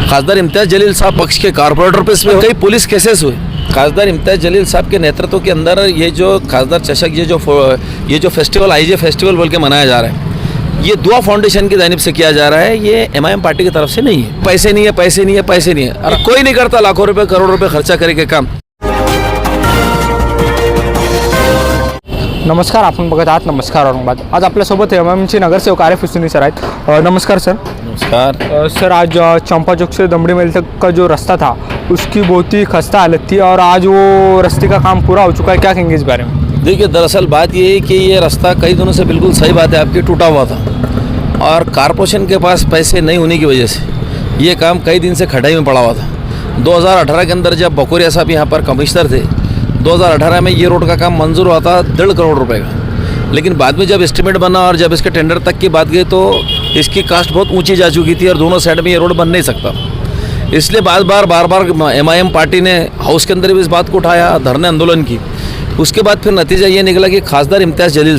खासदार इम्तियाज़ जलील साहब पक्ष के कारपोरेटर पे इसमें कई पुलिस केसेस हुए। खासदार इम्तियाज़ जलील साहब के नेतृत्व के अंदर ये जो खासदार चषक ये जो फेस्टिवल आईजे फेस्टिवल बोल के मनाया जा रहा है, ये दुआ फाउंडेशन की जानिब से किया जा रहा है। ये एमआईएम पार्टी की तरफ से नहीं है। पैसे नहीं है, पैसे नहीं है, पैसे नहीं है। अरे कोई नहीं करता लाखों रुपए करोड़ रुपए खर्चा करके काम। नमस्कार, आपण बघत आहात नमस्कार औरंगाबाद। आज आपल्यासोबत एमआयएमचे नगरसेवक आरिफ हुसैनी सर आहेत। नमस्कार सर। नमस्कार सर, आज चंपा चौक से दमड़ी महल तक का जो रास्ता था उसकी बहुत ही खस्ता हालत थी और आज वो रास्ते का काम पूरा हो चुका है, क्या कहेंगे इस बारे में? देखिए, दरअसल बात ये है कि ये रास्ता कई दिनों से, बिल्कुल सही बात है आपकी, टूटा हुआ था और कारपोरेशन के पास पैसे नहीं होने की वजह से ये काम कई दिन से खटाई में पड़ा हुआ था। 2018 के अंदर जब बकोरिया साहब यहाँ पर कमिश्नर थे, 2018 में ये रोड का काम मंजूर हुआ था 1.5 करोड़ रुपए का। लेकिन बाद में जब एस्टिमेट बना और जब इसके टेंडर तक की बात गई तो इसकी कास्ट बहुत ऊंची जा चुकी थी और दोनों साइड में ये रोड बन नहीं सकता। इसलिए बार बार एमआईएम पार्टी ने हाउस के अंदर भी इस बात को उठाया, धरने आंदोलन की। उसके बाद फिर नतीजा ये निकला कि खासदार इम्तियाज़ जलील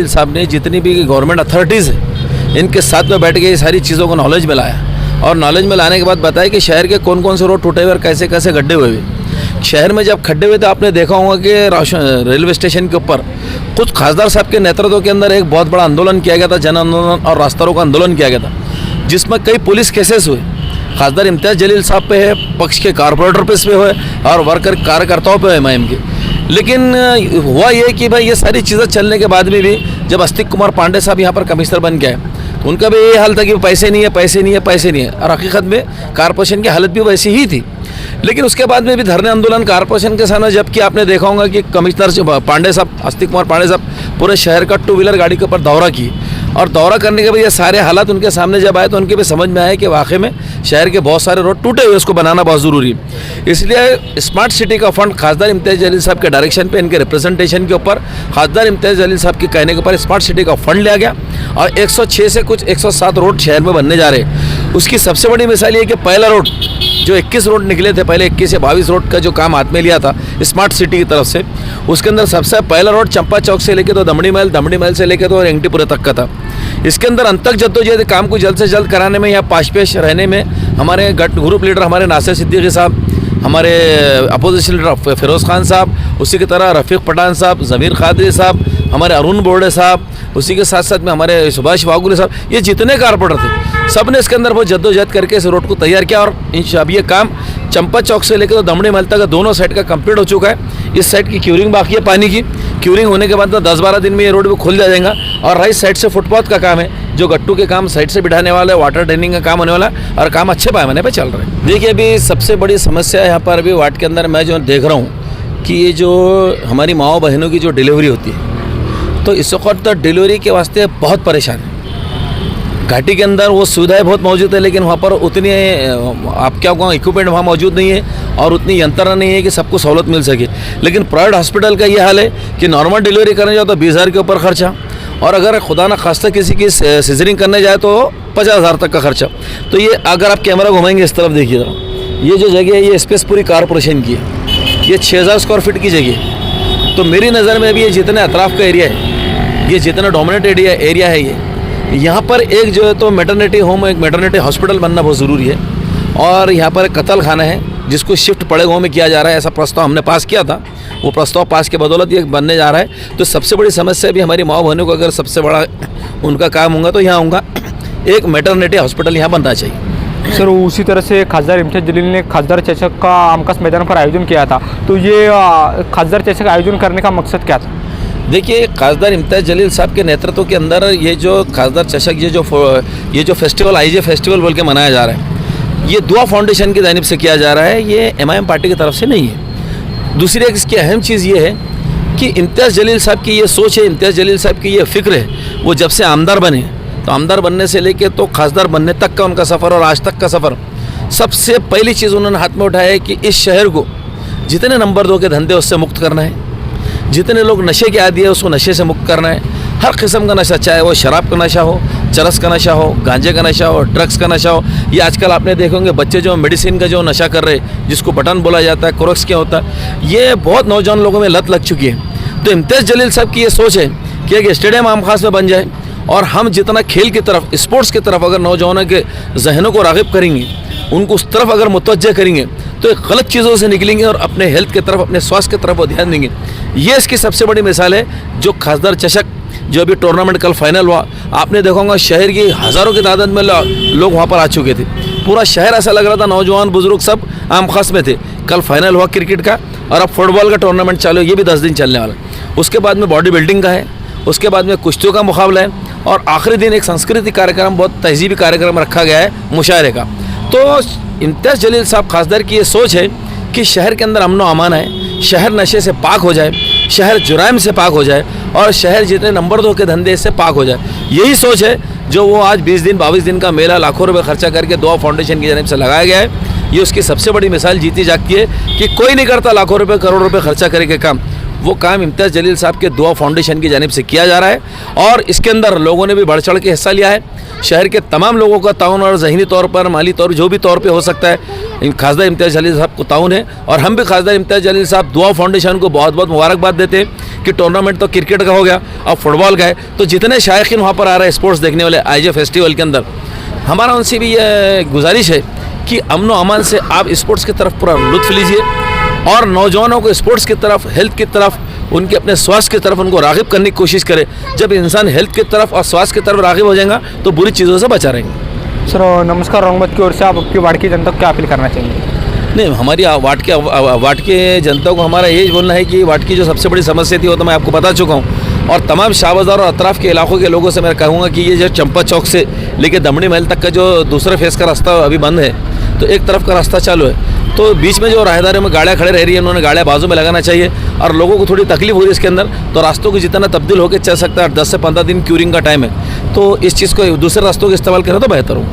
साहब ने जितनी भी गवर्नमेंट अथॉरिटीज़ है इनके साथ में बैठ के ये सारी चीज़ों को नॉलेज में लाया और नॉलेज में लाने के बाद बताया कि शहर के कौन कौन से रोड टूटे हुए और कैसे कैसे गड्ढे हुए। शहर में जब खड्डे हुए तो आपने देखा होगा कि रेलवे स्टेशन के ऊपर कुछ खासदार साहब के नेतृत्व के अंदर एक बहुत बड़ा आंदोलन किया गया था, जन आंदोलन और रास्ता रोको आंदोलन किया गया था, जिसमें कई पुलिस केसेस हुए। खासदार इम्तियाज़ जलील साहब पे है, पक्ष के कारपोरेटर पे इसमें हुए और वर्कर कार्यकर्ताओं पे एमआईएम के। लेकिन हुआ ये कि भाई ये सारी चीज़ें चलने के बाद में भी जब अस्तिक कुमार पांडे साहब यहाँ पर कमिश्नर बन गए तो उनका भी ये हाल था कि पैसे नहीं है, पैसे नहीं है, पैसे नहीं है। और हकीकत में कारपोरेशन की हालत भी वैसी ही थी। लेकिन उसके बाद में भी धरने आंदोलन कारपोरेशन के सामने, जबकि आपने देखा होगा कि कमिश्नर पांडे साहब, अस्तिक कुमार पांडे साहब पूरे शहर का 2 व्हीलर गाड़ी के ऊपर दौरा की और दौरा करने के बाद ये सारे हालात उनके सामने जब आए तो उनके भी समझ में आया कि वाकई में शहर के बहुत सारे रोड टूटे हुए, उसको बनाना बहुत ज़रूरी है। इसलिए स्मार्ट सिटी का फंड खासदार इम्तियाज़ जलील साहब के डायरेक्शन पे, इनके रिप्रेजेंटेशन के ऊपर, खासदार इम्तियाज़ जलील साहब के कहने के ऊपर स्मार्ट सिटी का फंड लिया गया और 106 से कुछ 107 रोड शहर में बनने जा रहे हैं। उसकी सबसे बड़ी मिसाल ये कि पहला रोड जो 21 रोड निकले थे, पहले 21 या 22 रोड का जो काम हाथ में लिया था स्मार्ट सिटी की तरफ से, उसके अंदर सबसे पहला रोड चंपा चौक से लेके तो दमड़ी महल से लेके तो एंगटीपुरा तक का था। इसके अंदर अंतक जद्दोजहद काम को जल्द से जल्द कराने में, यहाँ पाश रहने में हमारे ग्रुप लीडर हमारे नासिर सिद्दीकी साहब, हमारे अपोजिशन लीडर फिरोज़ खान साहब, उसी की तरह रफ़ीक पठान साहब, ज़मीर कादरी साहब, हमारे अरुण बोर्डे साहब, उसी के साथ साथ में हमारे सुभाष वागुले साहब, ये जितने कारपोरेटर थे सब ने इसके अंदर बहुत जद्दोजहद करके इस रोड को तैयार किया और अब ये काम चंपा चौक से लेकर तो दमड़ी महल तक दोनों साइड का कंप्लीट हो चुका है। इस साइड की क्यूरिंग बाकी है, पानी की क्यूरिंग होने के बाद तो 10-12 दिन में ये रोड भी खुल जाएगा। और राइट साइड से फुटपाथ का काम है, जो गट्टू के काम साइड से बिठाने वाला है, वाटर ड्रेनिंग का काम होने वाला है और काम अच्छे पैमाने पर चल रहा है। देखिए, अभी सबसे बड़ी समस्या यहाँ पर अभी वार्ड के अंदर मैं जो देख रहा हूँ कि ये जो हमारी माओ बहनों की जो डिलीवरी होती है तो इस वक्त डिलीवरी के वास्ते बहुत परेशान है। घाटी के अंदर वो सुविधाएं बहुत मौजूद है लेकिन वहाँ पर उतनी आप क्या कहूँ इक्विपमेंट वहाँ मौजूद नहीं है और उतनी यंत्रणा नहीं है कि सबको सहूलत मिल सके। लेकिन प्राइवेट हॉस्पिटल का ये हाल है कि नॉर्मल डिलीवरी करने जाओ तो 20,000 के ऊपर खर्चा और अगर खुदा ना खास्ता किसी की सिजरिंग करने जाए तो 50,000 तक का खर्चा। तो ये अगर आप कैमरा घुमाएंगे इस तरफ देखिएगा, ये जो जगह है ये स्पेस पूरी कारपोरेशन की है, ये 6,000 स्क्वायर फीट की जगह है। तो मेरी नज़र में अभी ये जितने अतराफ़ का एरिया है, ये जितना डोमिनेट एरिया है, ये यहाँ पर एक जो है तो मैटरनिटी होम, एक मैटरनिटी हॉस्पिटल बनना बहुत ज़रूरी है और यहाँ पर एक कत्ल खाना है जिसको शिफ्ट पड़े गाँव में किया जा रहा है। ऐसा प्रस्ताव हमने पास किया था, वो प्रस्ताव पास के बदौलत ये बनने जा रहा है। तो सबसे बड़ी समस्या भी हमारी माँ बहनों को अगर सबसे बड़ा उनका काम होगा तो यहाँ होगा एक मैटरनिटी हॉस्पिटल यहाँ बनना चाहिए। सर, उसी तरह से खासदार इम्तियाज़ जलील ने खासदार चषक का आमकास मैदान पर आयोजन किया था, तो ये खासदार चषक आयोजन करने का मकसद क्या था? देखिए, खासदार इम्तियाज़ जलील साहब के नेतृत्व के अंदर ये जो खासदार चषक ये जो फेस्टिवल आईजे फेस्टिवल बोल के मनाया जा रहा है, ये दुआ फाउंडेशन की जानिब से किया जा रहा है। ये एमआईएम पार्टी की तरफ से नहीं है। दूसरी एक इसकी अहम चीज़ ये है कि इम्तियाज़ जलील साहब की ये सोच है, इम्तियाज़ जलील साहब की ये फ़िक्र है, वो जब से आमदार बने तो आमदार बनने से लेके तो खासदार बनने तक का उनका सफ़र और आज तक का सफ़र, सबसे पहली चीज़ उन्होंने हाथ में उठाया है कि इस शहर को जितने नंबर 2 के धंधे उससे मुक्त करना है, जितने लोग नशे के आदी है उसको नशे से मुक्त करना है। हर किस्म का नशा, चाहे वो शराब का नशा हो, चरस का नशा हो, गांजे का नशा हो, ड्रग्स का नशा हो, ये आजकल आपने देखोगे बच्चे जो मेडिसिन का जो नशा कर रहे हैं, जिसको बटन बोला जाता है, कोरक्स क्या होता है, ये बहुत नौजवान लोगों में लत लग चुकी है। तो इम्तियाज़ जलील साहब की ये सोच है कि एक स्टेडियम आम खास में बन जाए और हम जितना खेल की तरफ, स्पोर्ट्स की तरफ अगर नौजवानों के जहनों को राग़िब करेंगे, उनको उस तरफ अगर मुतवज्जह करेंगे, तो एक गलत चीज़ों से निकलेंगे और अपने हेल्थ की तरफ, अपने स्वास्थ्य की तरफ वो ध्यान देंगे। ये इसकी सबसे बड़ी मिसाल है। जो खासदार चषक जो अभी टूर्नामेंट कल फाइनल हुआ, आपने देखा होगा शहर की हज़ारों की तादाद में लोग वहाँ पर आ चुके थे। पूरा शहर ऐसा लग रहा था, नौजवान बुजुर्ग सब आम खास में थे। कल फाइनल हुआ क्रिकेट का, और अब फुटबॉल का टूर्नामेंट चालू है, ये भी 10 दिन चलने वाला। उसके बाद में बॉडी बिल्डिंग का है, उसके बाद में कुश्तियों का मुकाबला है, और आखिरी दिन एक सांस्कृतिक कार्यक्रम, बहुत तहजीबी कार्यक्रम रखा गया है मुशायरे का। तो इम्तियाज़ जलील साहब खासदार की ये सोच है कि शहर के अंदर अमन व अमान है, शहर नशे से पाक हो जाए, शहर जुराइम से पाक हो जाए, और शहर जितने नंबर 2 के धंधे से पाक हो जाए। यही सोच है जो वो आज 20 दिन 22 दिन का मेला लाखों रुपए खर्चा करके दुआ फाउंडेशन की जानिब से लगाया गया है। ये उसकी सबसे बड़ी मिसाल जीती जाती है कि कोई नहीं करता लाखों रुपए करोड़ रुपए खर्चा करके काम। वो काम इम्तियाज़ जलील साहब के दुआ फाउंडेशन की जानिब से किया जा रहा है, और इसके अंदर लोगों ने भी बढ़ चढ़ के हिस्सा लिया है। शहर के तमाम लोगों का ताउन, और ज़हनी तौर पर, माली तौर, जो भी तौर पे हो सकता है, खासदार इम्तियाज़ जलील साहब को ताउन है। और हम भी खासदार इम्तियाज़ जलील साहब दुआ फाउंडेशन को बहुत बहुत मुबारकबाद देते हैं कि टूर्नामेंट तो क्रिकेट का हो गया, अब फुटबॉल का है। तो जितने शायकीन वहाँ पर आ रहे हैं स्पोर्ट्स देखने वाले आईजे फेस्टिवल के अंदर, हमारा उनसे भी ये गुजारिश है कि अमन व अमान से आप स्पोर्ट्स की तरफ पूरा लुत्फ़ लीजिए, और नौजवानों को स्पोर्ट्स की तरफ, हेल्थ की तरफ, उनके अपने स्वास्थ्य की तरफ उनको राग़िब करने की कोशिश करें। जब इंसान हेल्थ की तरफ और स्वास्थ्य की तरफ राग़िब हो जाएगा तो बुरी चीज़ों से बचा रहेंगे। सर नमस्कार, रंगमत की ओर से आप आपकी वार्ड की जनता को क्या अपील करना चाहेंगे? नहीं, हमारी वार्ड के जनता को हमारा यही बोलना है कि वार्ड की जो सबसे बड़ी समस्या थी वो तो मैं आपको बता चुका हूँ, और तमाम शाह बाज़ार और अतराफ़ के इलाकों के लोगों से मैं कहूँगा कि ये जो चंपा चौक से लेकर दमड़ी महल तक का जो दूसरे फेस का रास्ता अभी बंद है, तो एक तरफ का रास्ता चालू है। तो बीच में जो राहदारियों में गाड़ियाँ खड़े रह रही है, उन्होंने गाड़ियाँ बाजू में लगाना चाहिए, और लोगों को थोड़ी तकलीफ हो रही है इसके अंदर। तो रास्तों को जितना तब्दील होकर चल सकता है, 10 से 15 दिन क्यूरिंग का टाइम है, तो इस चीज़ को दूसरे रास्तों का इस्तेमाल करें तो बेहतर हो।